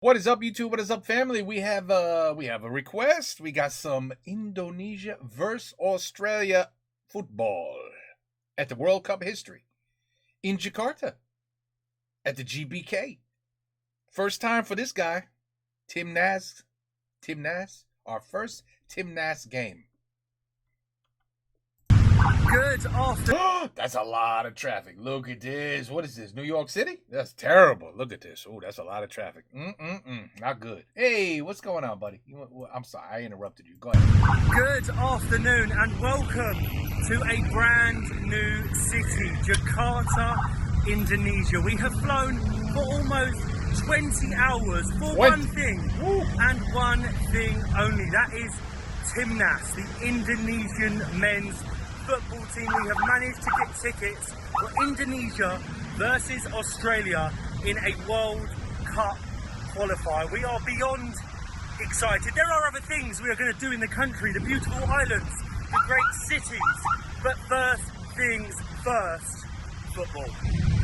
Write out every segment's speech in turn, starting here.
What is up, YouTube? What is up, family? We have a request. We got some Indonesia versus Australia football at the World Cup history in Jakarta at the GBK. First time for this guy, TIMNAS. Our first TIMNAS game. Good afternoon. That's a lot of traffic. Look at this. What is this? New York City? That's terrible. Look at this. Oh, that's a lot of traffic. Not good. Hey, what's going on, buddy? I'm sorry. I interrupted you. Go ahead. Good afternoon and welcome to a brand new city, Jakarta, Indonesia. We have flown for almost 20 hours for one thing and one thing only. That is TIMNAS, the Indonesian men's football team. We have managed to get tickets for Indonesia versus Australia in a World Cup qualifier. We are beyond excited. There are other things we are going to do in the country, the beautiful islands, the great cities, but first things first, football.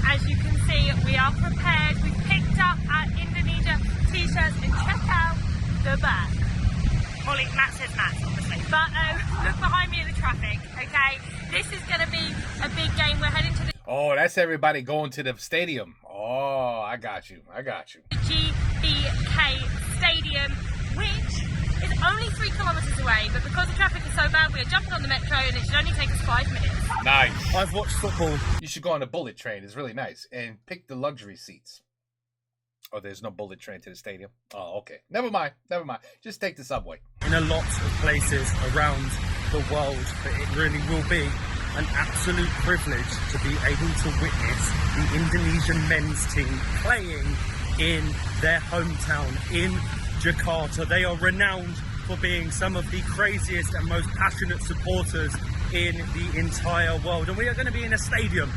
As you can see, we are prepared. We've picked up our Indonesia t-shirts and check out the back. Molly, Matt says Matt, obviously. But look behind me in the traffic, okay? This is going to be a big game. We're heading to the... Oh, that's everybody going to the stadium. Oh, I got you. GBK Stadium, which is only 3 kilometres away. But because the traffic is so bad, we are jumping on the metro and it should only take us 5 minutes. Nice. I've watched football. You should go on the bullet train. It's really nice. And pick the luxury seats. Oh, there's no bullet train to the stadium. Oh, okay. Never mind. Just take the subway. In a lot of places around the world, but it really will be an absolute privilege to be able to witness the Indonesian men's team playing in their hometown in Jakarta. They are renowned for being some of the craziest and most passionate supporters in the entire world. And we are going to be in a stadium.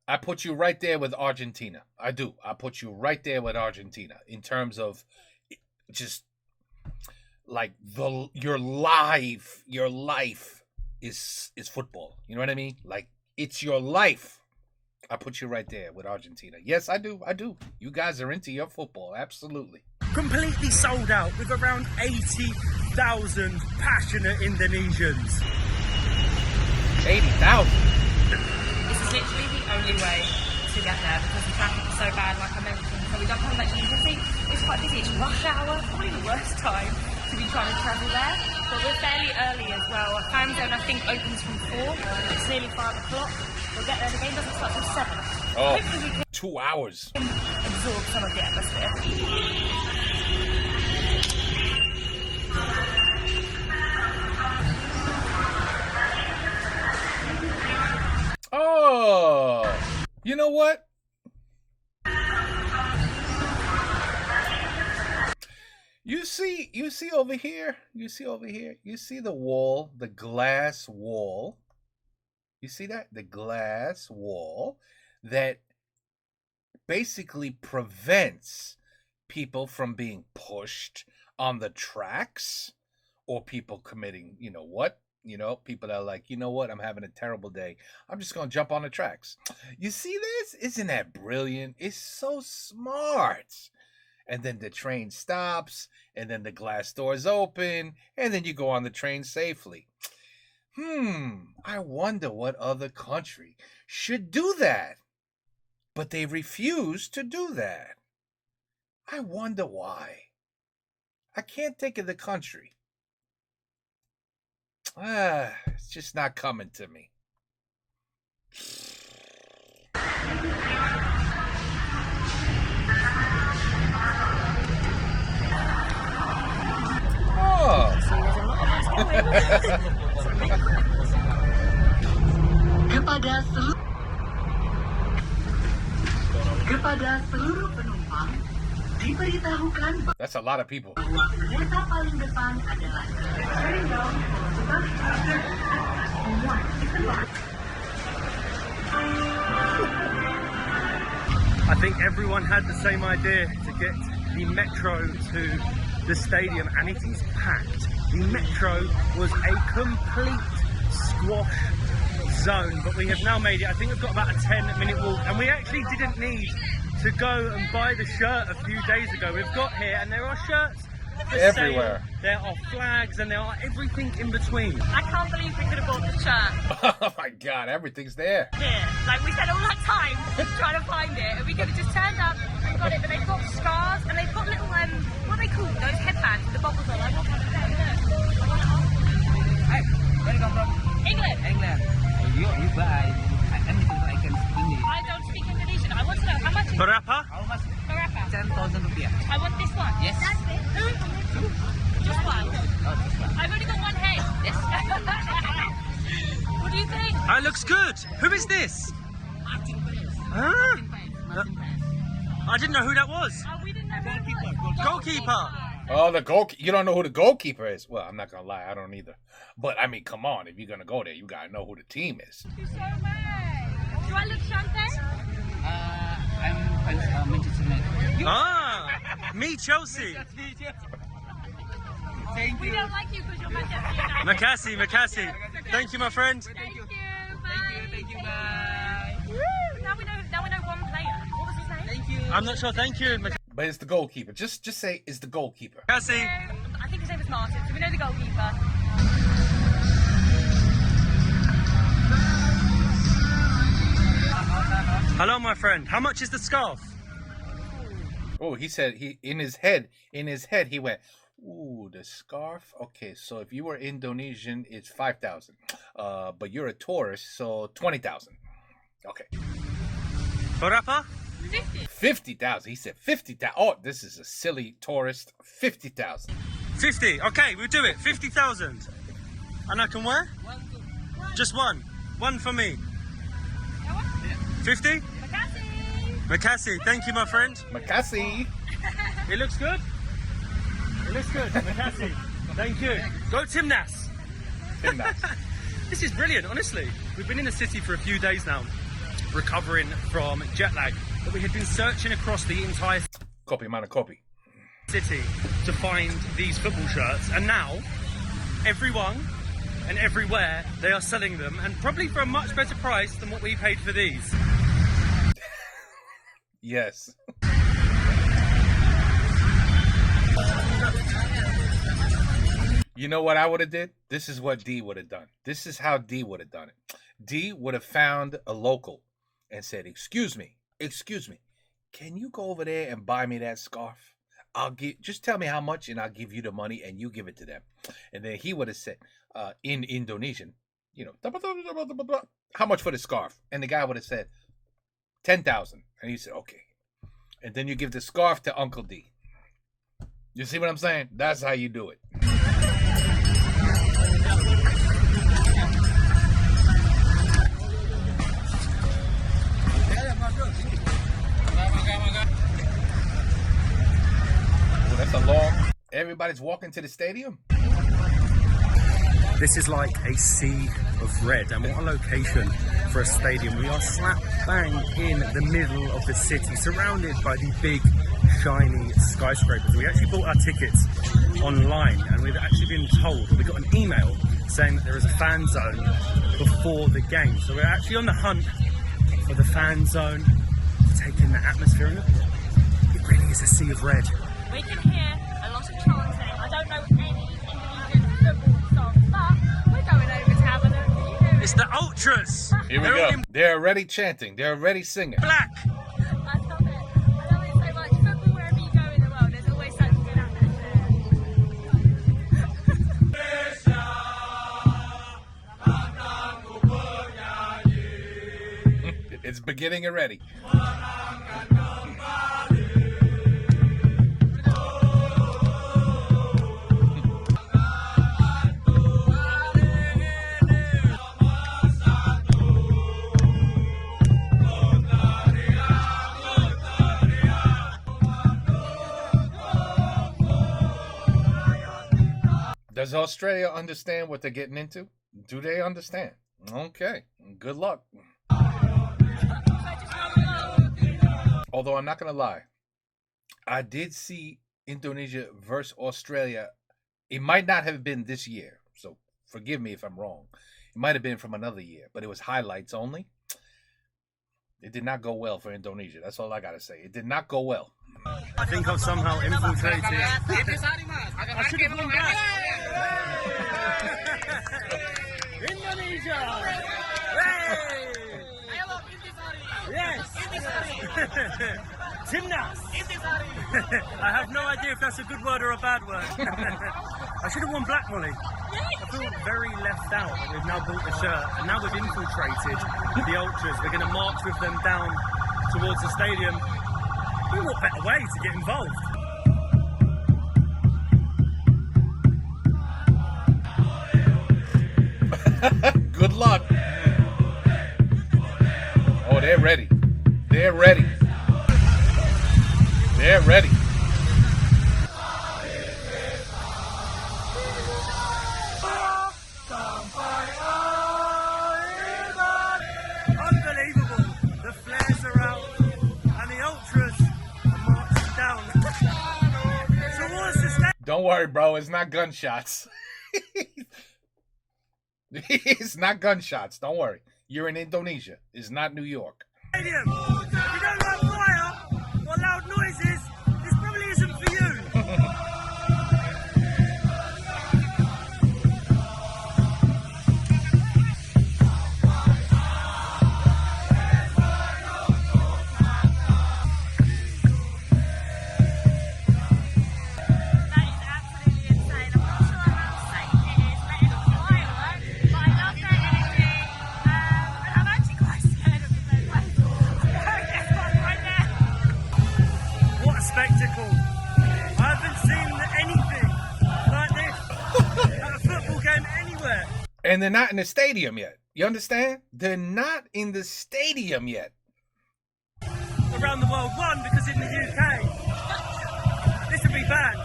I put you right there with Argentina. I do. I put you right there with Argentina in terms of just like your life is football. You know what I mean? Like it's your life. I put you right there with Argentina. Yes, I do. You guys are into your football. Absolutely. Completely sold out with around 80,000 passionate Indonesians. 80,000. This is literally the only way to get there because the traffic is so bad, like I mentioned. So we don't have much. You can see it's quite busy. It's rush hour, probably the worst time to be trying to travel there. But we're fairly early as well. Our fan zone, I think, opens from 4. It's nearly 5 o'clock. We'll get there. The game doesn't start till 7. Oh, hopefully we can 2 hours. absorb some of the atmosphere. Oh, you know what? You see over here? You see the wall, the glass wall? You see that? The glass wall that basically prevents people from being pushed on the tracks or people committing, people that are like, you know what, I'm having a terrible day. I'm just going to jump on the tracks. You see this? Isn't that brilliant? It's so smart. And then the train stops, and then the glass doors open, and then you go on the train safely. I wonder what other country should do that. But they refuse to do that. I wonder why. I can't think of the country. It's just not coming to me. Oh. Kepada seluruh penumpang diberitahukan That's a lot of people. bahwa kereta paling depan adalah turning down for semua dikeluarkan. I think everyone had the same idea to get the metro to the stadium, and it is packed. The metro was a complete squash zone, but we have now made it. I think we've got about a 10-minute walk, and we actually didn't need to go and buy the shirt a few days ago. We've got here, and there are shirts for everywhere. Sale. There are flags, and there are everything in between. I can't believe we could have bought the shirt Oh my God, everything's there. here. Like, we spent all that time trying to find it, and we could have just turned up and got it. But they've got scarves, and they've got little, what are they called? Those headbands with the bubbles on. I want one of them. Look. I want it on. Hi, where you come from? England. England. You buy. I can speak English. I don't speak Indonesian. I want to know how much is Berapa? How much? Berapa? 10,000 rupiah. I want this one. Yes. Just one. Oh, this one. I've only got one head. Yes. What do you think? It looks good. Who is this? Martin Perez. Huh? Martin Perez. I didn't know who that was. Oh, we didn't know who it was. Goalkeeper. Oh, the goal. You don't know who the goalkeeper is? Well, I'm not gonna lie, I don't either. But I mean, come on, if you're gonna go there, you gotta know who the team is. Thank you so much. Do I look Shante? I'm Manchester United. Ah, me Chelsea. Thank We you. don't like you because you're Manchester United. Makassi. Thank you, my friend. Thank you. Thank you. Bye. Woo! Now we know one player. What was his name? Thank you. I'm not sure. Thank you, But it's the goalkeeper. Just say it's the goalkeeper. Makassi. I think his name was Martin, so we know the goalkeeper. Hello, my friend. How much is the scarf? Oh, he said he in his head he went, ooh, the scarf. Okay, so if you were Indonesian, it's 5,000. But you're a tourist, so 20,000. Okay. Berapa? 50. 50,000. He said 50,000. Oh, this is a silly tourist. 50,000. 50. Okay, we'll do it. 50,000. And I can wear? Just one. One for me. 50? Makassi. Makassi. Thank you, my friend. Makassi. It looks good. It looks good. Makassi. Thank you. Go TIMNAS. TIMNAS. This is brilliant, honestly. We've been in the city for a few days now, recovering from jet lag, but we had been searching across the entire Copy, man, copy. city to find these football shirts, and now everyone and everywhere they are selling them, and probably for a much better price than what we paid for these. Yes. You know what I would have did? This is what D would have done. This is how D would have done it. D would have found a local and said, excuse me, can you go over there and buy me that scarf? Just tell me how much and I'll give you the money and you give it to them. And then he would have said, in Indonesian, how much for the scarf? And the guy would have said, 10,000. And he said, okay. And then you give the scarf to Uncle D. You see what I'm saying? That's how you do it. That's a long. Everybody's walking to the stadium. This is like a sea of red, and what a location for a stadium. We are slap bang in the middle of the city, surrounded by the big, shiny skyscrapers. We actually bought our tickets online, and we've actually been told, we got an email saying that there is a fan zone before the game. So we're actually on the hunt for the fan zone, to take in the atmosphere. And it really is a sea of red. We can hear a lot of chanting. I don't know any Indonesian football songs, but we're going over to have a look. It's the ultras. Here we They're all go. in They're already chanting. They're already singing. black. I love it. I love it so much. Football, wherever you go in the world, there's always such a good atmosphere. It's beginning already. Does Australia understand what they're getting into? Do they understand? Okay. Good luck. Although I'm not going to lie, I did see Indonesia versus Australia. It might not have been this year, so forgive me if I'm wrong. It might have been from another year, but it was highlights only. It did not go well for Indonesia. That's all I gotta say. It did not go well. I think I've somehow infiltrated. I should have gone back. Indonesia! Hey! Yes! TIMNAS! I have no idea if that's a good word or a bad word. I should have worn black, Molly. I feel very left out that we've now bought the shirt and now we've infiltrated the Ultras. We're going to march with them down towards the stadium. What better way to get involved? Good luck. Oh, they're ready. They're ready. They're ready. Unbelievable. The flares are out and the Ultras are marching down towards the stadium. Don't worry, bro. It's not gunshots. It's not gunshots. Don't worry. You're in Indonesia. It's not New York. If you don't like fire or loud noises, this probably isn't for you. That is absolutely insane. I'm not sure how safe it is letting them fly, right? But I love their energy. And I'm actually quite scared of the red light. There's one right there. What a spectacle. I haven't seen anything like this at a football game anywhere. And they're not in the stadium yet. You understand? They're not in the stadium yet. Around the world, one, because in the UK, this would be bad.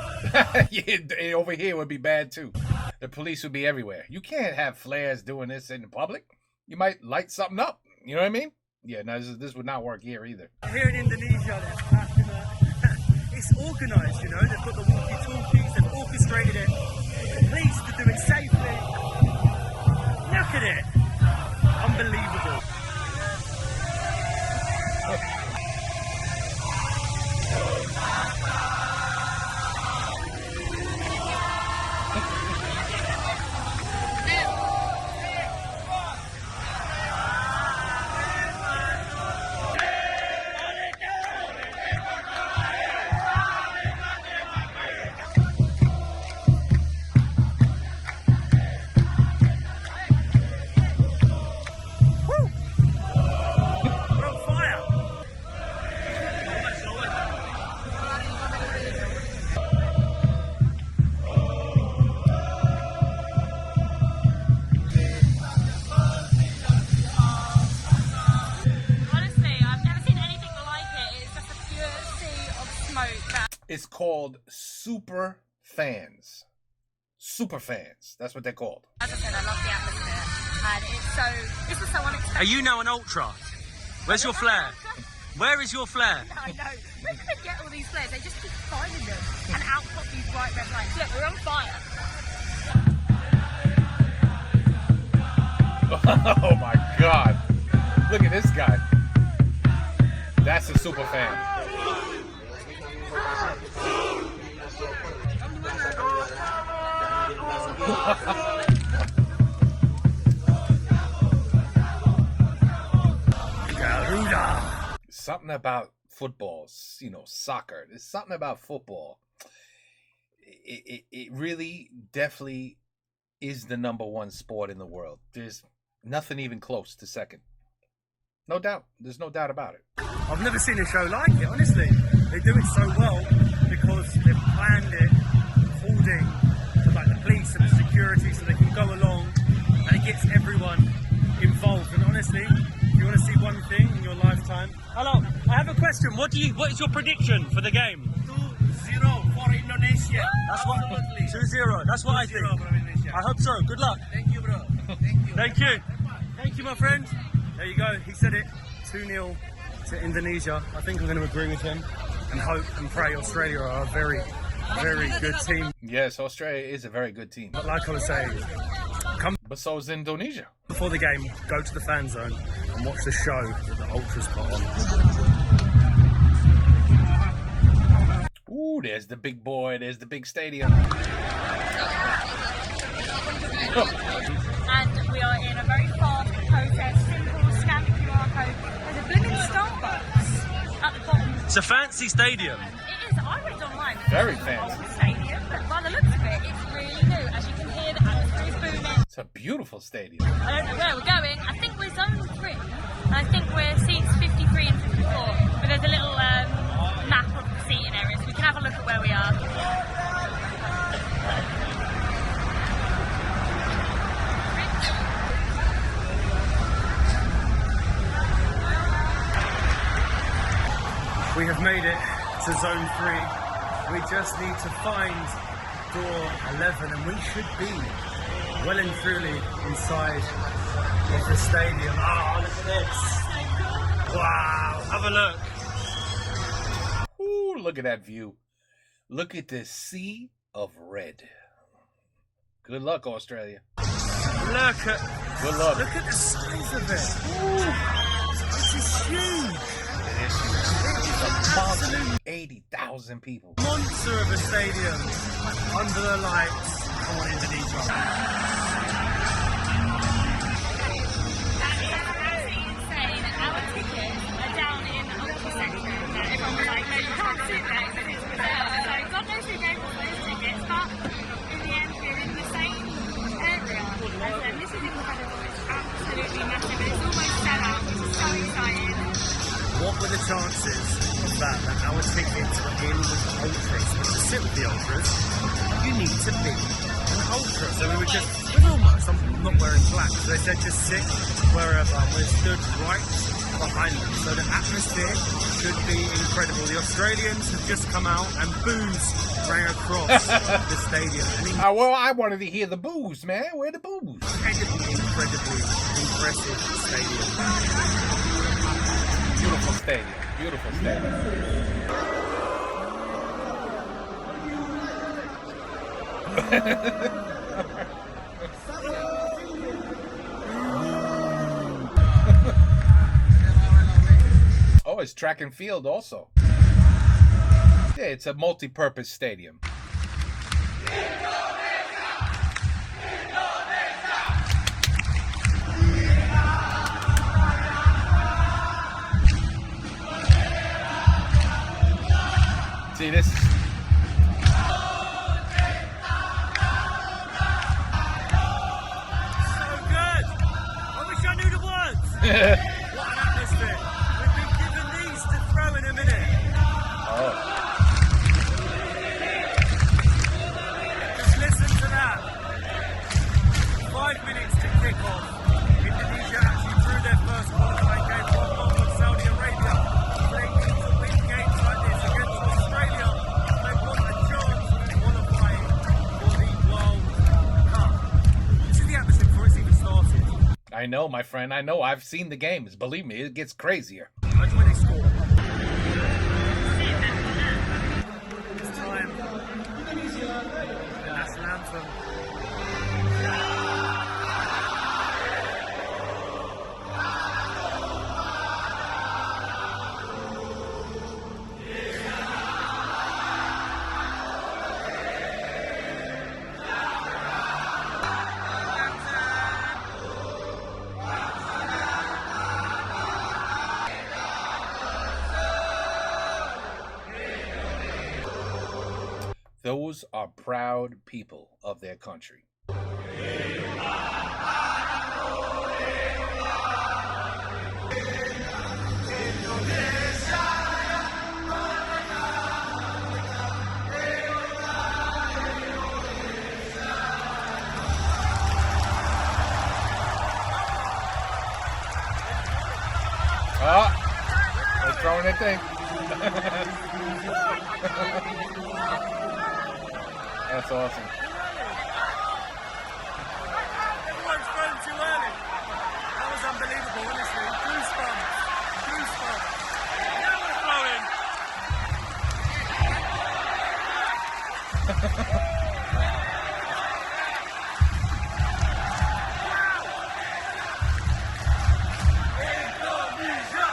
Yeah, over here would be bad too. The police would be everywhere. You can't have flares doing this in the public. You might light something up. You know what I mean? Yeah, no, this would not work here either. Here in Indonesia, it's organised, you know. They've got the walkie-talkies, they've orchestrated it. The police are doing safely. Look at it. Unbelievable. We're on fire. Honestly, I've never seen anything like it. It's just a pure sea of smoke. It's called super fans. Super fans. That's what they're called. As I said, I love the atmosphere. And this was so unexpected. Are you now an ultra? Where's your flare? Where is your flare? I know. Where can they get all these flares? They just keep finding them and out pop these bright red lights. Look, we're on fire. Oh my God. Look at this guy. That's a super fan. Garuda. Something about football, you know, soccer. There's something about football. It really definitely is the #1 sport in the world. There's nothing even close to second. No doubt. There's no doubt about it. I've never seen a show like it, honestly. They do it so well because they've planned it according to like the police and the security so they can go along and it gets everyone involved. And honestly, if you want to see one thing in your lifetime. Hello, I have a question. What is your prediction for the game? 2-0 for Indonesia. That's what, Absolutely. 2-0. That's what I 2-0 think. from Indonesia. I hope so. Good luck. Thank you, bro. Thank you. Thank you. Thank you, my friend. There you go. He said it. 2-0 to Indonesia. I think I'm going to agree with him and hope and pray Australia are a very, very good team. Yes, Australia is a very good team. But like I was saying, come But so is Indonesia. before the game, go to the fan zone and watch the show that the ultras put on. Ooh, there's the big boy. There's the big stadium. And we are in a very fast process, simple, scan the QR code. There's a blooming Starbucks at the bottom. It's a fancy stadium. It is, I read online. Very It's an fancy. old stadium, but by the looks of it, it's really new. As you can hear, the atmosphere is booming. It's a beautiful stadium. I don't know where we're going. I think we're zone 3. And I think we're seats 53 and 54. But there's a little map of the seating areas. We can have a look at where we are. We have made it to zone 3. We just need to find door 11 and we should be well and truly inside of the stadium. Oh, look at this. Wow, have a look. Ooh, look at that view. Look at this sea of red. Good luck, Australia. Look at the size of it. Ooh, this is huge. It is huge. It's a monster. 80,000 people. Monster of a stadium under the lights. Come on, Indonesia. Our tickets are down in the ultra section. Everyone was like, no, you can't sit there because it's for sale. So God knows who gave us those tickets, but in the end, we're in the same area. And this is incredible. It's absolutely massive. And it's almost sell out, which is so exciting. What were the chances of that our tickets were in with the ultras? But to sit with the ultras, you need to be an ultra. So we were almost, I'm not wearing black, so they said just sit wherever. We stood right behind them. So the atmosphere should be incredible. The Australians have just come out and boos rang across the stadium. An Well, I wanted to hear the boos, man. Where are the boos? incredibly impressive stadium. Beautiful stadium. Beautiful stadium. Oh, it's track and field also. Yeah, it's a multi-purpose stadium. See this? So good! I wish I knew the words! What an atmosphere! We've been given these to throw in a minute. Oh. Just listen to that. 5 minutes to kick off. Indonesia actually drew their first qualifying game 1-1 with Saudi Arabia. They need to win games like this against Australia. They want a chance of qualifying for the World Cup. This is the atmosphere before it's even started. I know, my friend. I know. I've seen the games. Believe me, it gets crazier. Imagine when they score. This time, the national anthem. Those are proud people of their country. Oh, they're throwing that thing. That's awesome. Everyone's grown too early. That was unbelievable, honestly. Goosebumps. Goosebumps. Now we're flowing. Indonesia!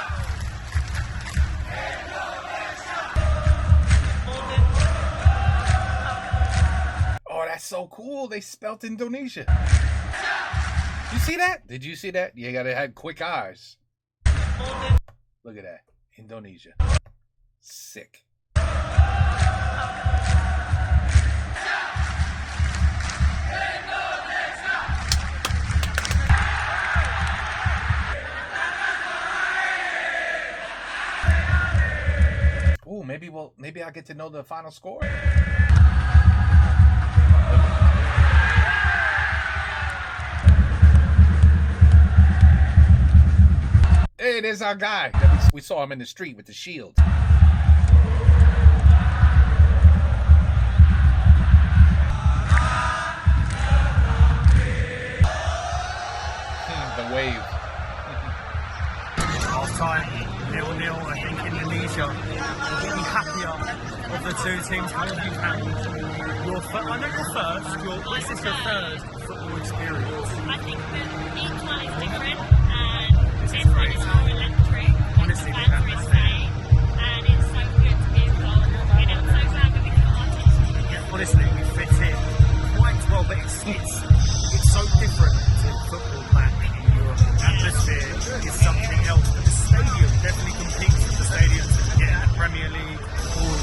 That's so cool. They spelt Indonesia. You see that? Did you see that? You gotta have quick eyes. Look at that. Indonesia. Sick. Ooh, maybe I'll get to know the final score. Hey, there's our guy. We saw him in the street with the shield. The wave. Half time, 0-0. I think Indonesia will be happier of the two teams. How have you found I know you're first. This is your third football experience. I think that each one is different, and this one is more electric. Honestly, the fans are insane, and it's so good to be involved. You know, I'm so glad that we can't. Yeah, honestly, we fit in quite well, but it's so different to football back in Europe. The atmosphere is something else, but the stadium definitely competes with the stadiums that you get in the Premier League all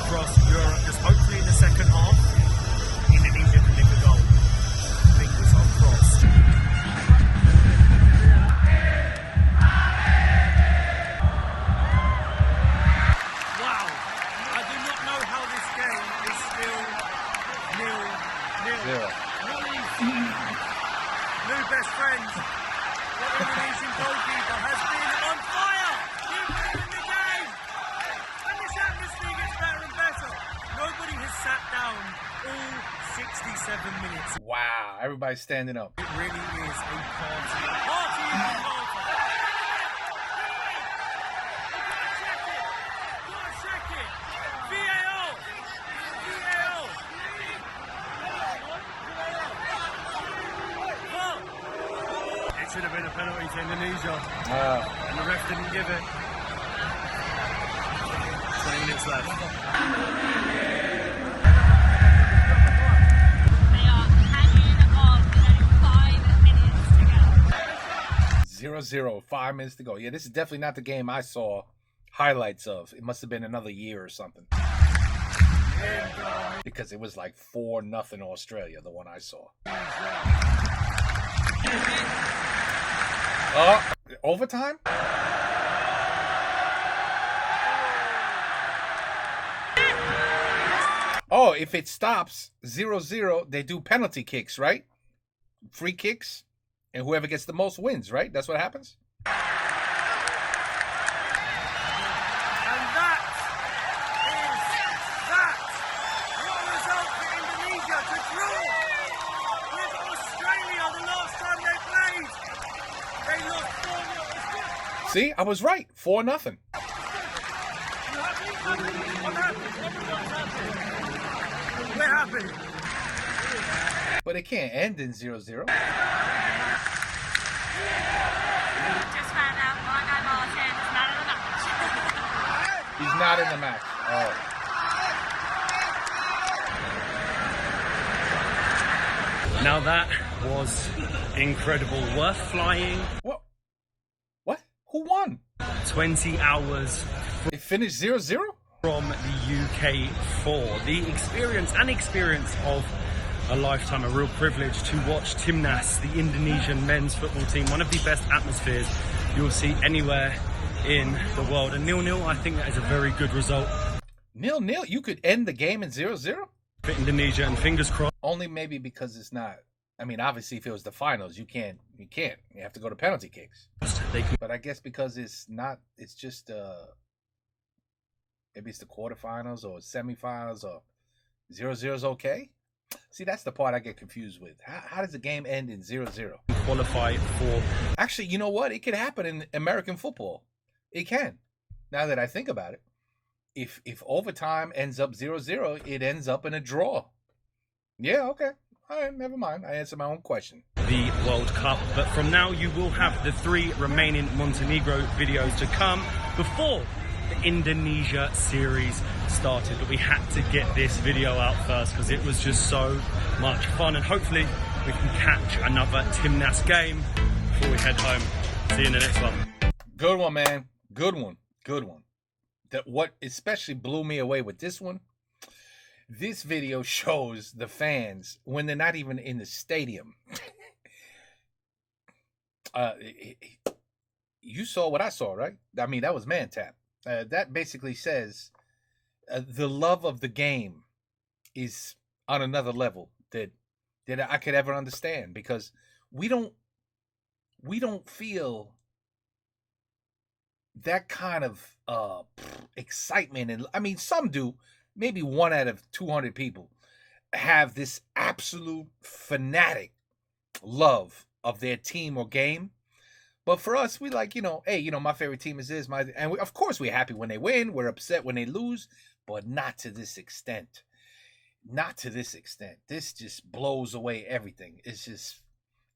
across Europe. Just hopefully in the second half, Indonesia can nick a goal. Fingers are crossed. Wow, I do not know how this game is still 0-0. Zero. New best friends. The Indonesian goalkeeper has been on fire. Keep winning the game. And this atmosphere gets better and better. Nobody has sat down all 67 minutes. Wow, everybody's standing up. It really is a party. Party in the party. Gotta check it. VAR. It should have been a penalty to Indonesia. And the ref didn't give it. 20 minutes left. They are hanging on with only 5 minutes to go. 0-0, 5 minutes to go. Yeah, this is definitely not the game I saw highlights of. It must have been another year or something. Because it was like 4-0 Australia, the one I saw. Overtime? Oh, if it stops 0-0, they do penalty kicks, right? Free kicks, and whoever gets the most wins, right? That's what happens? And that what a result for Indonesia to draw with Australia the last time they played. They lost 4-0. See, I was right. 4-0. I'm happy. Everyone's happy. We're happy. But it can't end in 0-0. Just found out my guy Martin is not in the match. He's not in the match. Oh. Now that was incredible. Worth flying. What? Who won? 20 hours It finished 0-0? from the UK for the experience of a lifetime, a real privilege to watch TIMNAS, the Indonesian men's football team, one of the best atmospheres you'll see anywhere in the world. And 0-0, I think that is a very good result 0-0? You could end the game in 0-0? for Indonesia, and fingers crossed. Only maybe because it's not. I mean, obviously, if it was the finals, you can't. You have to go to penalty kicks. But I guess because it's not, it's just maybe it's the quarterfinals or semifinals or 0-0 is okay. See, that's the part I get confused with. How does the game end in 0-0? Qualify for. Actually, you know what? It could happen in American football. It can. Now that I think about it, if overtime ends up 0-0, it ends up in a draw. Yeah, okay. All right, never mind. I answered my own question. The World Cup, but from now you will have the 3 remaining Montenegro videos to come before the Indonesia series started, but we had to get this video out first because it was just so much fun, and hopefully we can catch another TIMNAS game before we head home. See you in the next one. Good one, man. Good one. Good one. That what especially blew me away with this one. This video shows the fans when they're not even in the stadium. You saw what I saw, right? I mean, that was man tap. That basically says the love of the game is on another level that I could ever understand, because we don't feel that kind of excitement. And I mean, some do. Maybe 1 out of 200 people have this absolute fanatic love of their team or game. But for us, we like, hey, my favorite team is this. Of course, we're happy when they win. We're upset when they lose, but not to this extent. Not to this extent. This just blows away everything. It's just,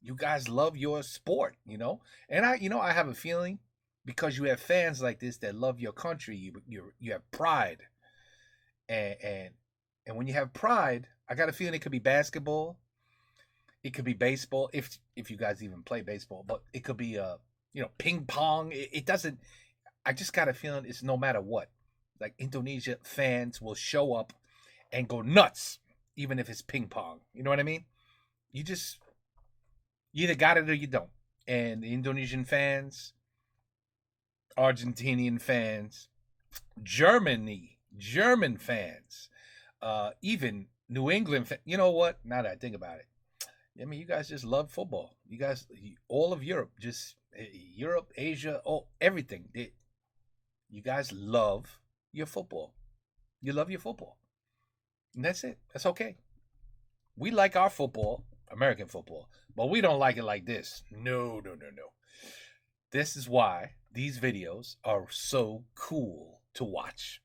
you guys love your sport, And I have a feeling, because you have fans like this that love your country, you have pride. And when you have pride, I got a feeling it could be basketball, it could be baseball, if you guys even play baseball, but it could be ping pong. It doesn't. I just got a feeling it's no matter what. Like, Indonesia fans will show up and go nuts, even if it's ping pong. You know what I mean? You either got it or you don't. And the Indonesian fans, Argentinian fans, German fans, even New England fans. You know what? Now that I think about it, I mean, you guys just love football. You guys, all of Europe, just Europe, Asia, everything. You guys love your football. You love your football. And that's it. That's okay. We like our football, American football, but we don't like it like this. No. This is why these videos are so cool to watch.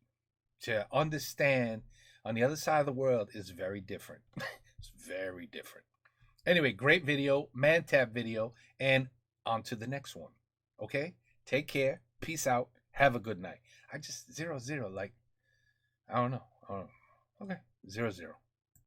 To understand on the other side of the world is very different. It's very different. Anyway, great video, man tap video, and on to the next one. Okay? Take care. Peace out. Have a good night. I just 0-0, like, I don't know. Okay. 0-0.